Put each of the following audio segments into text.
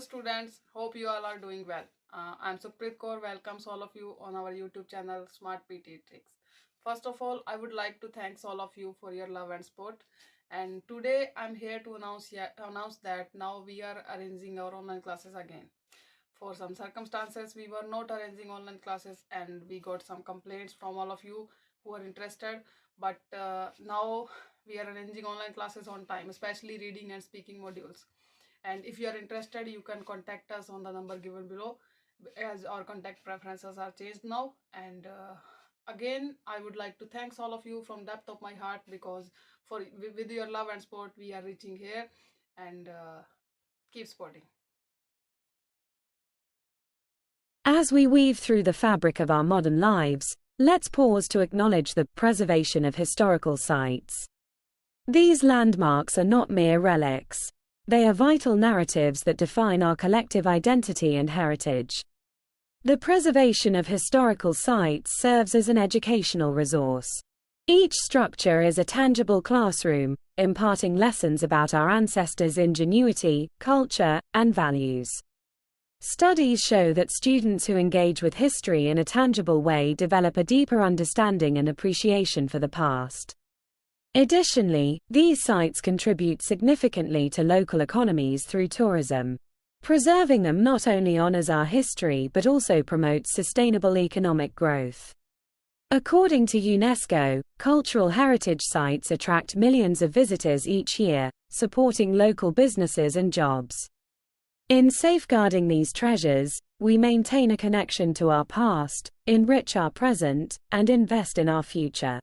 students, hope you all are doing well. I'm Supreet Kaur, welcomes all of you on our YouTube channel Smart PTE Tricks. First of all, I would like to thank all of you for your love and support. And today I'm here to announce that now we are arranging our online classes again. For some circumstances, we were not arranging online classes and we got some complaints from all of you who are interested. But now we are arranging online classes on time, especially reading and speaking modules. And if you are interested, you can contact us on the number given below, as our contact preferences are changed now. And again, I would like to thank all of you from depth of my heart, because with your love and support we are reaching here. And keep supporting. As we weave through the fabric of our modern lives, let's pause to acknowledge the preservation of historical sites. These landmarks are not mere relics. They are vital narratives that define our collective identity and heritage. The preservation of historical sites serves as an educational resource. Each structure is a tangible classroom, imparting lessons about our ancestors' ingenuity, culture, and values. Studies show that students who engage with history in a tangible way develop a deeper understanding and appreciation for the past. Additionally, these sites contribute significantly to local economies through tourism. Preserving them not only honors our history but also promotes sustainable economic growth. According to UNESCO, cultural heritage sites attract millions of visitors each year, supporting local businesses and jobs. In safeguarding these treasures, we maintain a connection to our past, enrich our present, and invest in our future.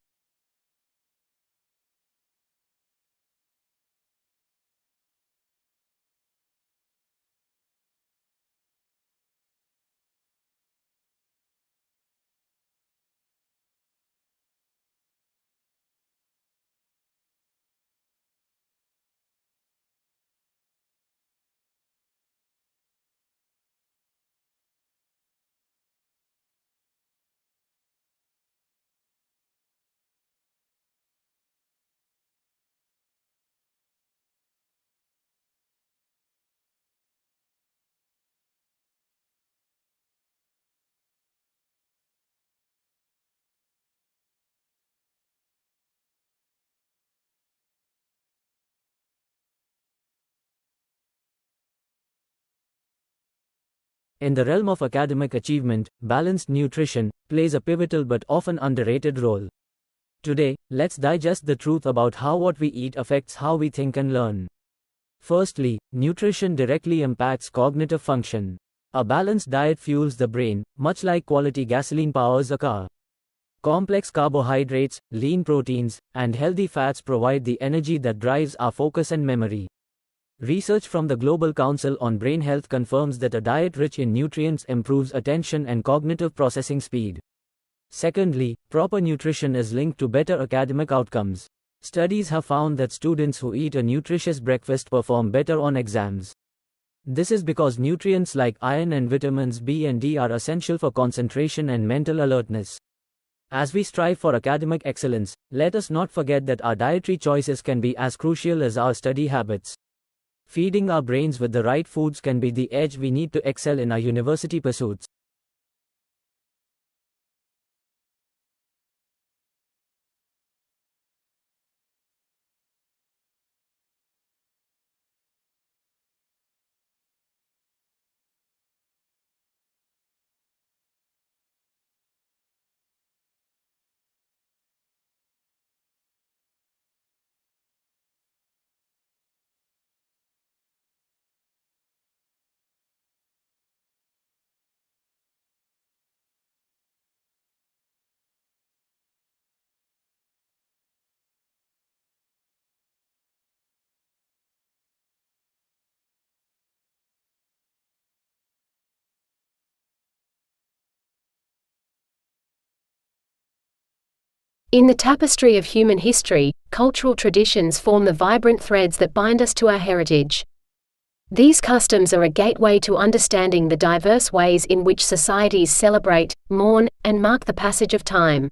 In the realm of academic achievement, balanced nutrition plays a pivotal but often underrated role. Today, let's digest the truth about how what we eat affects how we think and learn. Firstly, nutrition directly impacts cognitive function. A balanced diet fuels the brain, much like quality gasoline powers a car. Complex carbohydrates, lean proteins, and healthy fats provide the energy that drives our focus and memory. Research from the Global Council on Brain Health confirms that a diet rich in nutrients improves attention and cognitive processing speed. Secondly, proper nutrition is linked to better academic outcomes. Studies have found that students who eat a nutritious breakfast perform better on exams. This is because nutrients like iron and vitamins B and D are essential for concentration and mental alertness. As we strive for academic excellence, let us not forget that our dietary choices can be as crucial as our study habits. Feeding our brains with the right foods can be the edge we need to excel in our university pursuits. In the tapestry of human history, cultural traditions form the vibrant threads that bind us to our heritage. These customs are a gateway to understanding the diverse ways in which societies celebrate, mourn, and mark the passage of time.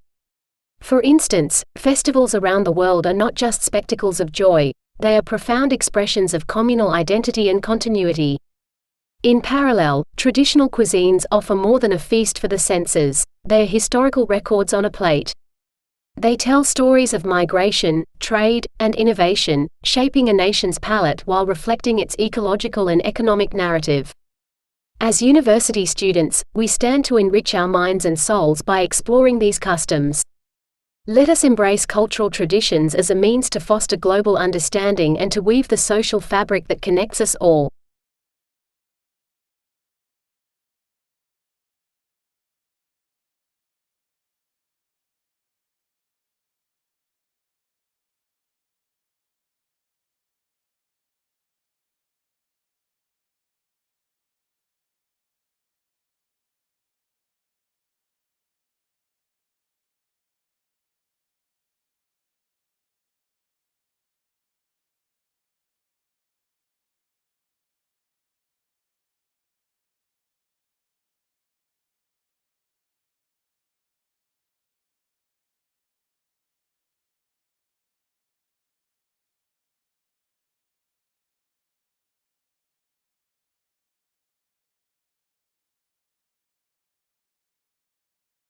For instance, festivals around the world are not just spectacles of joy, they are profound expressions of communal identity and continuity. In parallel, traditional cuisines offer more than a feast for the senses. They are historical records on a plate. They tell stories of migration, trade, and innovation, shaping a nation's palate while reflecting its ecological and economic narrative. As university students, we stand to enrich our minds and souls by exploring these customs. Let us embrace cultural traditions as a means to foster global understanding and to weave the social fabric that connects us all.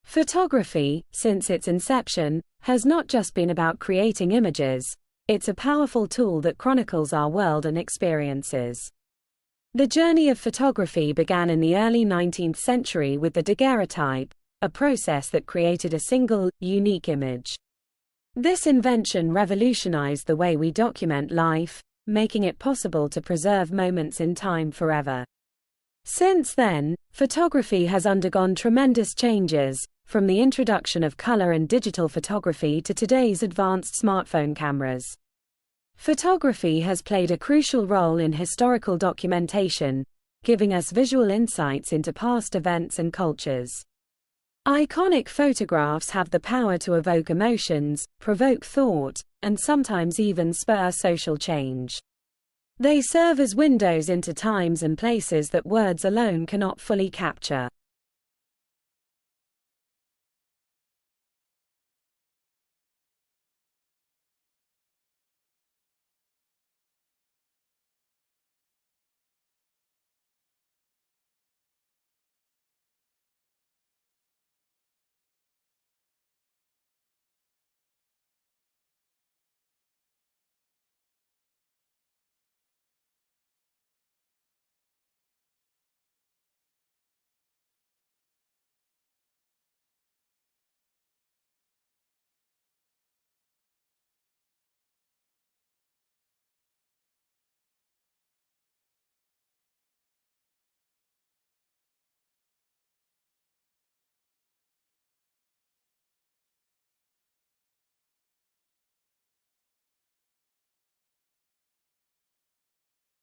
Photography, since its inception, has not just been about creating images. It's a powerful tool that chronicles our world and experiences. The journey of photography began in the early 19th century with the daguerreotype, a process that created a single, unique image. This invention revolutionized the way we document life, making it possible to preserve moments in time forever. Since then, photography has undergone tremendous changes, from the introduction of color and digital photography to today's advanced smartphone cameras. Photography has played a crucial role in historical documentation, giving us visual insights into past events and cultures. Iconic photographs have the power to evoke emotions, provoke thought, and sometimes even spur social change. They serve as windows into times and places that words alone cannot fully capture.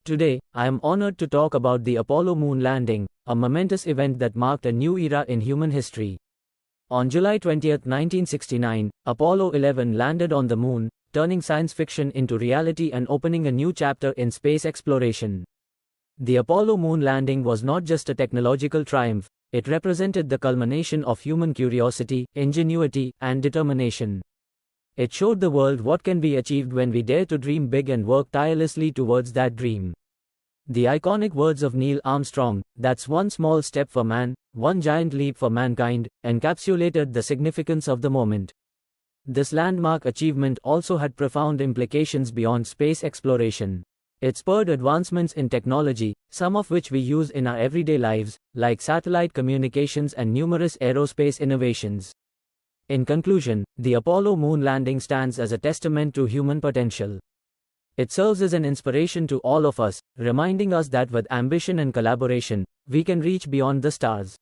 Today, I am honored to talk about the Apollo moon landing, a momentous event that marked a new era in human history. On July 20, 1969, Apollo 11 landed on the moon, turning science fiction into reality and opening a new chapter in space exploration. The Apollo moon landing was not just a technological triumph, it represented the culmination of human curiosity, ingenuity, and determination. It showed the world what can be achieved when we dare to dream big and work tirelessly towards that dream. The iconic words of Neil Armstrong, "That's one small step for man, one giant leap for mankind," encapsulated the significance of the moment. This landmark achievement also had profound implications beyond space exploration. It spurred advancements in technology, some of which we use in our everyday lives, like satellite communications and numerous aerospace innovations. In conclusion, the Apollo moon landing stands as a testament to human potential. It serves as an inspiration to all of us, reminding us that with ambition and collaboration, we can reach beyond the stars.